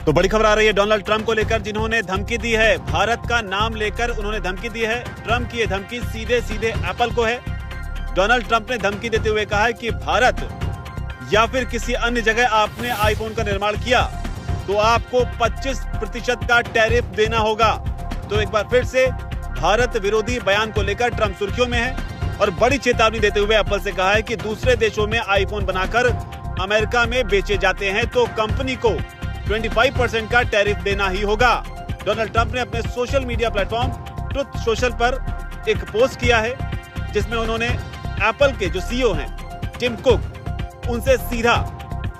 तो बड़ी खबर आ रही है डोनाल्ड ट्रंप को लेकर, जिन्होंने धमकी दी है। भारत का नाम लेकर उन्होंने धमकी दी है। ट्रंप की ये धमकी सीधे सीधे एप्पल को है। डोनाल्ड ट्रंप ने धमकी देते हुए कहा है कि भारत या फिर किसी अन्य जगह आपने आईफोन का निर्माण किया तो आपको 25% का टैरिफ देना होगा। तो एक बार फिर से भारत विरोधी बयान को लेकर ट्रंप सुर्खियों में है और बड़ी चेतावनी देते हुए एप्पल से कहा है कि दूसरे देशों में आईफोन बनाकर अमेरिका में बेचे जाते हैं तो कंपनी को 25% का टैरिफ देना ही होगा। डोनाल्ड ट्रंप ने अपने social media platform truth social पर एक पोस्ट किया है जिसमें उन्होंने एप्पल के जो सीईओ हैं टिम कुक, उनसे सीधा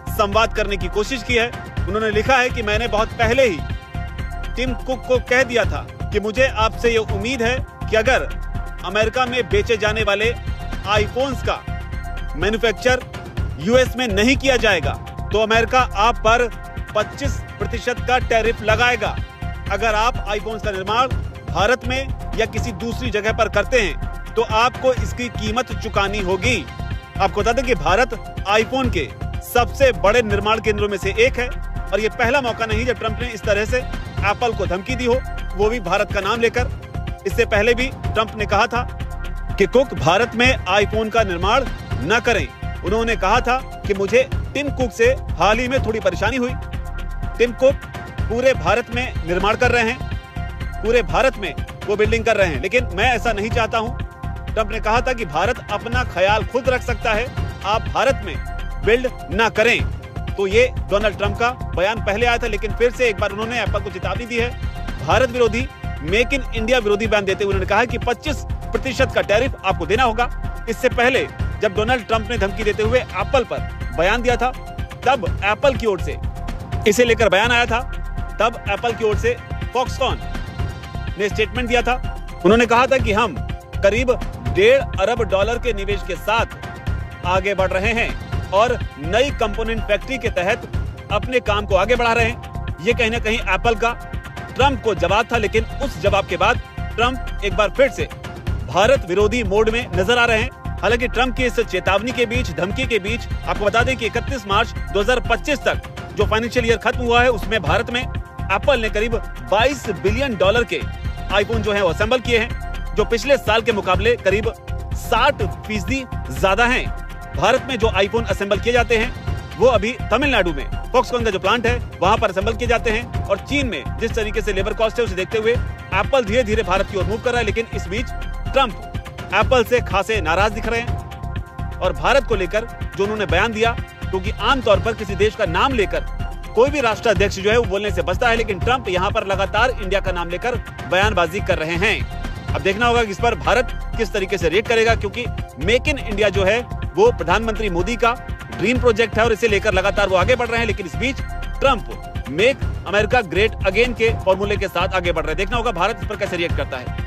संवाद करने की कोशिश की है। उन्होंने लिखा है कि मैंने बहुत पहले ही टिम कुक को कह दिया था कि मुझे आपसे ये उम्मीद है कि अगर अमेरिका में बेचे जाने वाले आईफोन्स का मैन्युफैक्चर यूएस में नहीं किया जाएगा तो अमेरिका आप पर 25% का टैरिफ लगाएगा। अगर आप आईफोन्स का निर्माण भारत में या किसी दूसरी जगह पर करते हैं तो आपको इसकी कीमत चुकानी होगी। आपको बता दें कि भारत आईफोन के सबसे बड़े निर्माण केंद्रों में से एक है और ये पहला मौका नहीं जब ट्रंप ने इस तरह से एप्पल को धमकी दी हो, वो भी भारत का नाम लेकर। इससे पहले भी ट्रंप ने कहा था कि कुक भारत में आईफोन का निर्माण न करें। उन्होंने कहा था कि मुझे टिम कुक से हाल ही में थोड़ी परेशानी हुई। टिम कुक पूरे भारत में निर्माण कर रहे हैं, पूरे भारत में वो बिल्डिंग कर रहे हैं, लेकिन मैं ऐसा नहीं चाहता हूं। ट्रंप ने कहा था कि भारत अपना ख्याल खुद रख सकता है, आप भारत में बिल्ड ना करें। तो ये डोनाल्ड ट्रंप का बयान पहले आया था, लेकिन फिर से एक बार उन्होंने एप्पल को चेतावनी दी है। भारत विरोधी, मेक इन इंडिया विरोधी बयान देते हुए उन्होंने कहा कि 25% का टैरिफ आपको देना होगा। इससे पहले जब डोनाल्ड ट्रंप ने धमकी देते हुए एप्पल पर बयान दिया था, तब एप्पल की ओर से इसे लेकर बयान आया था। तब एप्पल की ओर से फॉक्सकॉन ने स्टेटमेंट दिया था। उन्होंने कहा था कि हम करीब $1.5 अरब के निवेश के साथ आगे बढ़ रहे हैं और नई कंपोनेंट फैक्ट्री के तहत अपने काम को आगे बढ़ा रहे हैं। ये कहीं ना कहीं एप्पल का ट्रंप को जवाब था, लेकिन उस जवाब के बाद ट्रंप एक बार फिर से भारत विरोधी मोड में नजर आ रहे हैं। हालांकि ट्रंप की इस चेतावनी के बीच, धमकी के बीच, आपको बता दें कि 31 मार्च 2025 तक जो फाइनेंशियल ईयर खत्म हुआ है उसमें भारत में एप्पल ने करीब $22 बिलियन के आईफोन जो है वो असेंबल किए हैं, जो पिछले साल के मुकाबले करीब 60% ज्यादा हैं। भारत में जो आईफोन असेंबल किए जाते हैं वो अभी तमिलनाडु में फॉक्सकॉन का जो प्लांट है वहां पर असेंबल किए जाते हैं और चीन में जिस तरीके से लेबर कॉस्ट है उसे देखते हुए एप्पल धीरे धीरे भारत की ओर मूव कर रहा है। लेकिन इस बीच ट्रंप एप्पल से खासे नाराज दिख रहे हैं और भारत को लेकर जो उन्होंने बयान दिया, क्योंकि आमतौर पर किसी देश का नाम लेकर कोई भी राष्ट्राध्यक्ष जो है वो बोलने से बचता है, लेकिन ट्रंप यहाँ पर लगातार इंडिया का नाम लेकर बयानबाजी कर रहे हैं। अब देखना होगा कि इस पर भारत किस तरीके से रिएक्ट करेगा, क्योंकि मेक इन इंडिया जो है वो प्रधानमंत्री मोदी का ड्रीम प्रोजेक्ट है और इसे लेकर लगातार वो आगे बढ़ रहे हैं। लेकिन इस बीच Trump make America great again के फॉर्मूले के साथ आगे बढ़ रहे हैं। देखना होगा भारत इस पर कैसे रिएक्ट करता है।